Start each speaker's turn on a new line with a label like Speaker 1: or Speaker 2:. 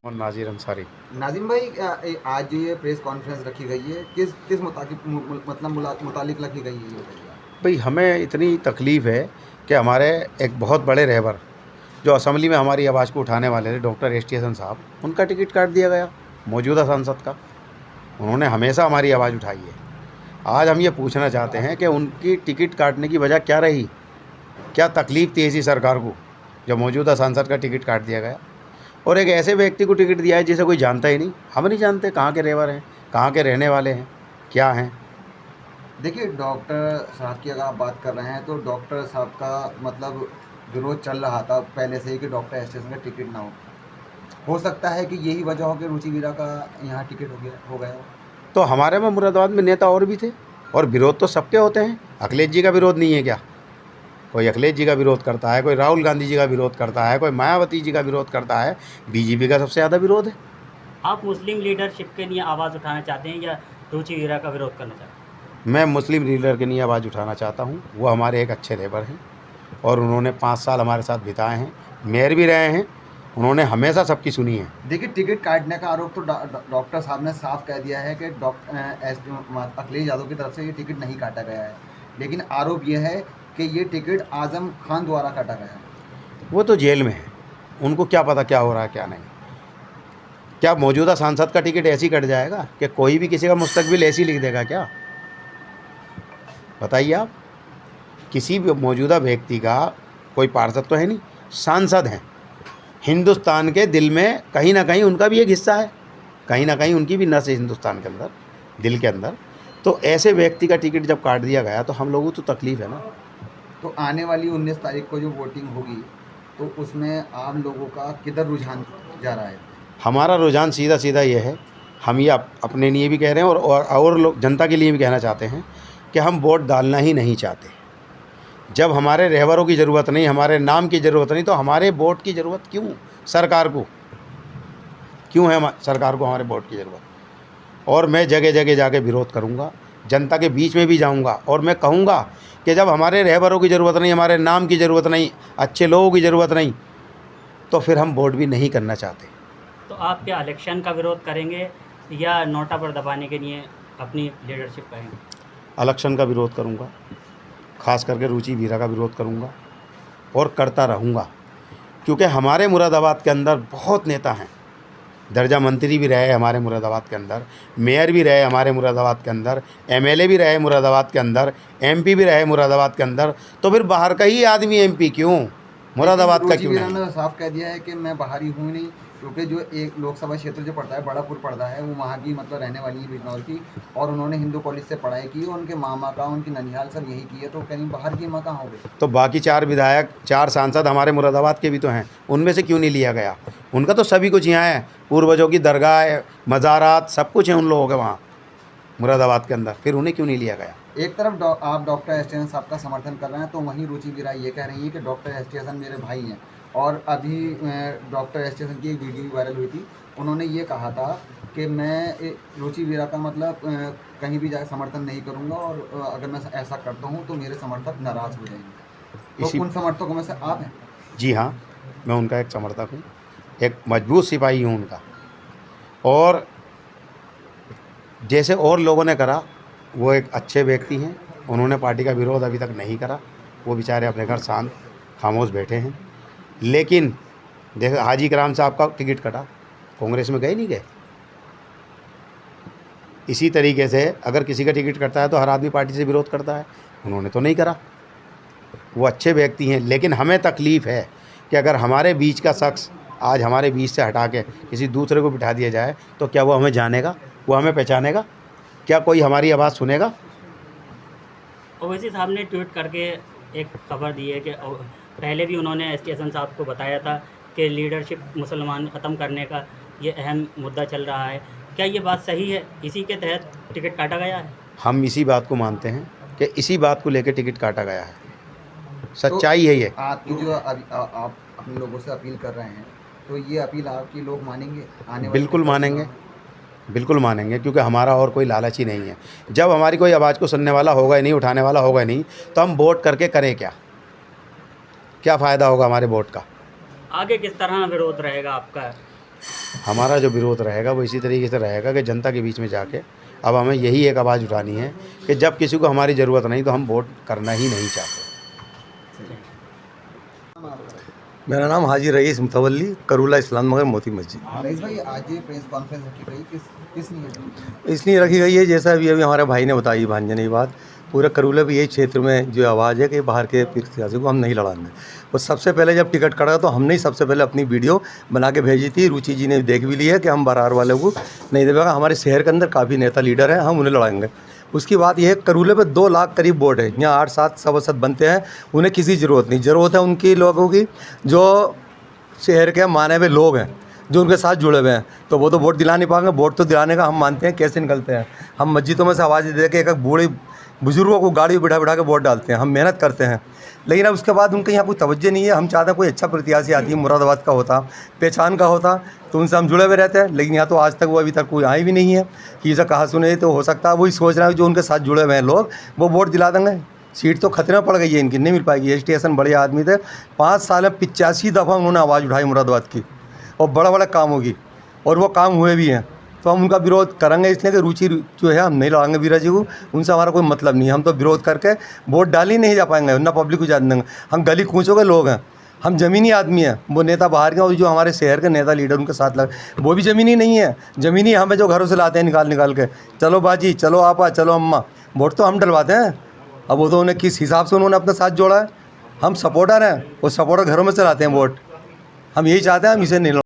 Speaker 1: और नाज़िर अंसारी।
Speaker 2: नाज़िम भाई, आज जो ये प्रेस कॉन्फ्रेंस रखी गई है, किस किस मुतालिक रखी गई है, ये बताइए आप।
Speaker 1: भाई हमें इतनी तकलीफ़ है कि हमारे एक बहुत बड़े रहबर जो असेंबली में हमारी आवाज़ को उठाने वाले थे, डॉक्टर एस टी हसन साहब, उनका टिकट काट दिया गया मौजूदा सांसद का। उन्होंने हमेशा हमारी आवाज़ उठाई है। आज हम ये पूछना चाहते हैं कि उनकी टिकट काटने की वजह क्या रही, क्या तकलीफ़ थी ऐसी सरकार को जो मौजूदा सांसद का टिकट काट दिया गया और एक ऐसे व्यक्ति को टिकट दिया है जिसे कोई जानता ही नहीं। हम नहीं जानते कहाँ के रहबर हैं, कहाँ के रहने वाले हैं, क्या हैं।
Speaker 2: देखिए, डॉक्टर साहब की अगर आप बात कर रहे हैं तो डॉक्टर साहब का मतलब विरोध चल रहा था पहले से ही कि डॉक्टर स्टेशन का टिकट ना हो सकता है कि यही वजह हो कि रुचि वीरा का यहाँ टिकट हो गया हो।
Speaker 1: तो हमारे में मुरादाबाद में नेता और भी थे और विरोध तो सबके होते हैं। अखिलेश जी का विरोध नहीं है क्या? कोई अखिलेश जी का विरोध करता है, कोई राहुल गांधी जी का विरोध करता है, कोई मायावती जी का विरोध करता है। बीजेपी का सबसे ज़्यादा विरोध है।
Speaker 3: आप मुस्लिम लीडरशिप के लिए आवाज़ उठाना चाहते हैं या रुचि वीरा का विरोध करना चाहते हैं?
Speaker 1: मैं मुस्लिम लीडर के लिए आवाज़ उठाना चाहता हूँ। वो हमारे एक अच्छे रहबर हैं और उन्होंने 5 साल हमारे साथ बिताए हैं, मेयर भी रहे हैं। उन्होंने हमेशा सबकी सुनी है।
Speaker 2: देखिए, टिकट काटने का आरोप तो डॉक्टर साहब ने साफ कह दिया है कि अखिलेश यादव की तरफ से ये टिकट नहीं काटा गया है, लेकिन आरोप ये है कि ये टिकट आजम खान द्वारा काटा गया है।
Speaker 1: वो तो जेल में है, उनको क्या पता क्या हो रहा है क्या नहीं। क्या मौजूदा सांसद का टिकट ऐसे ही कट जाएगा कि कोई भी किसी का मुस्तकबिल ऐसे ही लिख देगा क्या? बताइए आप। किसी भी मौजूदा व्यक्ति का कोई पार्षद तो है नहीं, सांसद हैं। हिंदुस्तान के दिल में कहीं ना कहीं उनका भी एक हिस्सा है, कहीं ना कहीं उनकी भी नस है हिंदुस्तान के अंदर, दिल के अंदर। तो ऐसे व्यक्ति का टिकट जब काट दिया गया तो हम लोगों को तो तकलीफ़ है ना।
Speaker 2: तो आने वाली 19 तारीख को जो वोटिंग होगी, तो उसमें आम लोगों का किधर रुझान जा रहा है?
Speaker 1: हमारा रुझान सीधा सीधा ये है, हम ये अपने लिए भी कह रहे हैं और लोग जनता के लिए भी कहना चाहते हैं कि हम वोट डालना ही नहीं चाहते। जब हमारे रहबरों की ज़रूरत नहीं, हमारे नाम की ज़रूरत नहीं, तो हमारे वोट की ज़रूरत क्यों सरकार को? क्यों है सरकार को हमारे वोट की ज़रूरत? और मैं जगह जगह जाके विरोध करूंगा, जनता के बीच में भी जाऊंगा और मैं कहूंगा कि जब हमारे रहबरों की ज़रूरत नहीं, हमारे नाम की ज़रूरत नहीं, अच्छे लोगों की ज़रूरत नहीं, तो फिर हम वोट भी नहीं करना चाहते।
Speaker 3: तो आप क्या इलेक्शन का विरोध करेंगे या नोटा पर दबाने के लिए अपनी लीडरशिप करेंगे?
Speaker 1: इलेक्शन का विरोध करूंगा, खास करके रुचि वीरा का विरोध करूंगा और करता रहूंगा, क्योंकि हमारे मुरादाबाद के अंदर बहुत नेता हैं। दर्जा मंत्री भी रहे हमारे मुरादाबाद के अंदर, मेयर भी रहे हमारे मुरादाबाद के अंदर, एमएलए भी रहे मुरादाबाद के अंदर, एमपी भी रहे मुरादाबाद के अंदर। तो फिर बाहर का ही आदमी एमपी क्यों, मुरादाबाद का क्यों
Speaker 2: वीरा
Speaker 1: नहीं?
Speaker 2: ने साफ कह दिया है कि मैं बाहरी हूँ नहीं, क्योंकि जो एक लोकसभा क्षेत्र जो पड़ता है, बड़ापुर पड़ता है, वो वहाँ की मतलब रहने वाली है, बिजनौर की, और उन्होंने हिंदू कॉलेज से पढ़ाई की और उनके मामा का, उनकी ननिहाल सब यही की है, तो कहीं बाहर की माँ कहाँ हो गई?
Speaker 1: तो बाकी 4 विधायक, 4 सांसद हमारे मुरादाबाद के भी तो हैं, उनमें से क्यों नहीं लिया गया? उनका तो सभी कुछ यहाँ है, पूर्वजों की दरगाह, मज़ारात, सब कुछ है उन लोगों के वहाँ मुरादाबाद के अंदर, फिर उन्हें क्यों नहीं लिया गया?
Speaker 2: एक तरफ आप डॉक्टर एस टी हसन साहब का समर्थन कर रहे हैं, तो वहीं रुचि वीरा ये कह रही है कि डॉक्टर एस टी हसन मेरे भाई हैं। और अभी डॉक्टर एस टी हसन की एक वीडियो भी वायरल हुई थी, उन्होंने ये कहा था कि मैं रुचि वीरा का मतलब कहीं भी जाकर समर्थन नहीं करूँगा, और अगर मैं ऐसा करता हूँ तो मेरे समर्थक नाराज़ हो जाएंगे।
Speaker 1: इसी
Speaker 2: तो उन समर्थकों में से आप हैं?
Speaker 1: जी हाँ, मैं उनका एक समर्थक हूँ, एक मजबूत सिपाही हूँ उनका। और जैसे और लोगों ने करा, वो एक अच्छे व्यक्ति हैं, उन्होंने पार्टी का विरोध अभी तक नहीं करा, वो बेचारे अपने घर शांत खामोश बैठे हैं। लेकिन जैसे हाजी कराम साहब का टिकट कटा, कांग्रेस में गए नहीं गए। इसी तरीके से अगर किसी का टिकट कटता है तो हर आदमी पार्टी से विरोध करता है, उन्होंने तो नहीं करा। वो अच्छे व्यक्ति हैं, लेकिन हमें तकलीफ़ है कि अगर हमारे बीच का शख्स आज हमारे बीच से हटा के किसी दूसरे को बिठा दिया जाए तो क्या वो हमें जानेगा, वो हमें पहचानेगा, क्या कोई हमारी आवाज़ सुनेगा?
Speaker 3: ओवैसी साहब ने ट्वीट करके एक खबर दी है कि पहले भी उन्होंने एस टी हसन साहब को बताया था कि लीडरशिप मुसलमान ख़त्म करने का ये अहम मुद्दा चल रहा है। क्या ये बात सही है? इसी के तहत टिकट काटा गया है?
Speaker 1: हम इसी बात को मानते हैं कि इसी बात को लेकर टिकट काटा गया है, सच्चाई है ये।
Speaker 2: तो आपकी जो आप अपने लोगों से अपील कर रहे हैं, तो ये अपील आपकी लोग मानेंगे आने वाले
Speaker 1: बिल्कुल
Speaker 2: लोकसभा
Speaker 1: मानेंगे,
Speaker 2: चुनाव में?
Speaker 1: बिल्कुल मानेंगे, क्योंकि हमारा और कोई लालच ही नहीं है। जब हमारी कोई आवाज़ को सुनने वाला होगा ही नहीं, उठाने वाला होगा ही नहीं, तो हम वोट करके करें क्या? क्या फ़ायदा होगा हमारे वोट का?
Speaker 3: आगे किस तरह विरोध रहेगा आपका?
Speaker 1: हमारा जो विरोध रहेगा वो इसी तरीके से रहेगा कि जनता के बीच में जाके अब हमें यही एक आवाज़ उठानी है कि जब किसी को हमारी ज़रूरत नहीं तो हम वोट करना ही नहीं चाहते।
Speaker 4: मेरा नाम हाजी रईस मुतवल्ली, करूला इस्लाम नगर मोती मस्जिद।
Speaker 2: रईस भाई, आज ये प्रेस कॉन्फ्रेंस रखी गई किस लिए?
Speaker 4: इसलिए रखी गई है, जैसा अभी हमारे भाई ने बताई भांजन ये बात, पूरे करूला भी यही क्षेत्र में जो आवाज़ है कि बाहर के प्रत्याशी को हम नहीं लड़ाएंगे। और सबसे पहले जब टिकट कटा तो हमने ही सबसे पहले अपनी वीडियो बना के भेजी थी। रुचि जी ने देख भी ली है कि हम बरार वाले को नहीं देगा। हमारे शहर के अंदर काफ़ी नेता लीडर हैं, हम उन्हें लड़ाएंगे। उसकी बात यह है, करूले पे 2 लाख करीब वोट है, यहाँ 8-7 सभासद बनते हैं, उन्हें किसी ज़रूरत नहीं। ज़रूरत है उनकी लोगों की जो शहर के माने हुए लोग हैं, जो उनके साथ जुड़े हुए हैं, तो वो तो वोट दिला नहीं पाएंगे। वोट तो दिलाने का हम मानते हैं कैसे निकलते हैं। हम मस्जिदों में से आवाज़ दे के एक बूढ़े बुजुर्गों को गाड़ी बिठा बिठा के वोट डालते हैं, हम मेहनत करते हैं। लेकिन अब उसके बाद उनके यहाँ कोई तवज्जो नहीं है। हम चाहते हैं कोई अच्छा प्रत्याशी आती है, मुरादाबाद का होता, पहचान का होता, तो उनसे हम जुड़े हुए रहते हैं। लेकिन यहाँ तो आज तक वो अभी तक कोई आए भी नहीं है कि इसे कहा सुने। तो हो सकता है वही सोच रहा है जो उनके साथ जुड़े हुए हैं लोग, वो वोट दिला देंगे। सीट तो खतरे में पड़ गई है इनकी, नहीं मिल पाएगी। स्टेशन बड़े आदमी थे, 5 साल में 85 दफ़ा उन्होंने आवाज़ उठाई मुरादाबाद की और बड़ा बड़ा काम होगी, और वो काम हुए भी हैं। तो हम उनका विरोध करेंगे, इसलिए कि रुचि जो है हम नहीं लड़ाएंगे वीरा जी को, उनसे हमारा कोई मतलब नहीं है। हम तो विरोध करके वोट डाल ही नहीं जा पाएंगे, ना पब्लिक को जाने देंगे। हम गली कूचों के लोग हैं, हम ज़मीनी आदमी हैं। वो नेता बाहर के और जो हमारे शहर के नेता लीडर उनके साथ लगे, वो भी ज़मीनी नहीं है। ज़मीनी हमें जो घरों से लाते हैं निकाल निकाल के, चलो बाजी, चलो आपा, चलो अम्मा, वोट तो हम डलवाते हैं। अब वो तो उन्हें किस हिसाब से उन्होंने अपने साथ जोड़ा है। हम सपोर्टर हैं, वो सपोर्टर घरों में से लाते हैं वोट। हम यही चाहते हैं, हम इसे नहीं